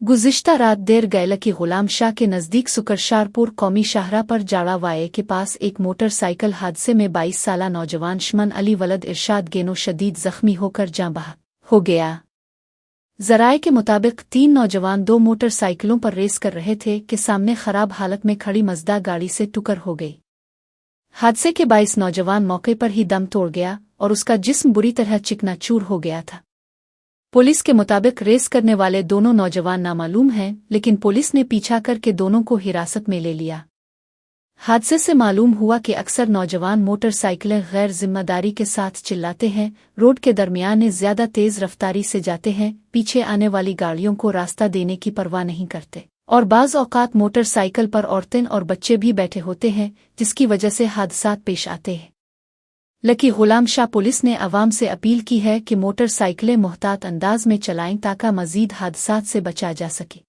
गुज़िश्ता रात देर गैला की गुलाम शाह के नज़दीक सुकरशारपुर कौमी शाहरा पर जाड़ावाये के पास एक मोटर साइकिल हादसे में 22 साला नौजवान शमन अली वलद इरशाद गेनो शदीद जख्मी होकर जाँ बहा हो गया। ज़राए के मुताबिक 3 नौजवान 2 मोटर साइकिलों पर रेस कर रहे थे कि सामने खराब हालत में खड़ी मज़दा गाड़ी से टुकर हो गई। हादसे के 22 नौजवान मौके पर ही दम तोड़ गया और उसका जिस्म बुरी तरह चिकनाचूर हो गया था। पुलिस के मुताबिक रेस करने वाले दोनों नौजवान नामालूम हैं, लेकिन पुलिस ने पीछा करके दोनों को हिरासत में ले लिया। हादसे से मालूम हुआ कि अक्सर नौजवान मोटरसाइकिलें गैर जिम्मेदारी के साथ चिल्लाते हैं, रोड के दरमियान ज़्यादा तेज़ रफ्तारी से जाते हैं, पीछे आने वाली गाड़ियों को रास्ता देने की परवाह नहीं करते और बाज़ औक़ात मोटरसाइकिल पर औरतें और बच्चे भी बैठे होते हैं, जिसकी वजह से हादसात पेश आते हैं। लकी गुलाम शाह पुलिस ने अवाम से अपील की है कि मोटरसाइकिलें मुहतात अंदाज में चलाएं ताकि मज़ीद हादसात से बचा जा सके।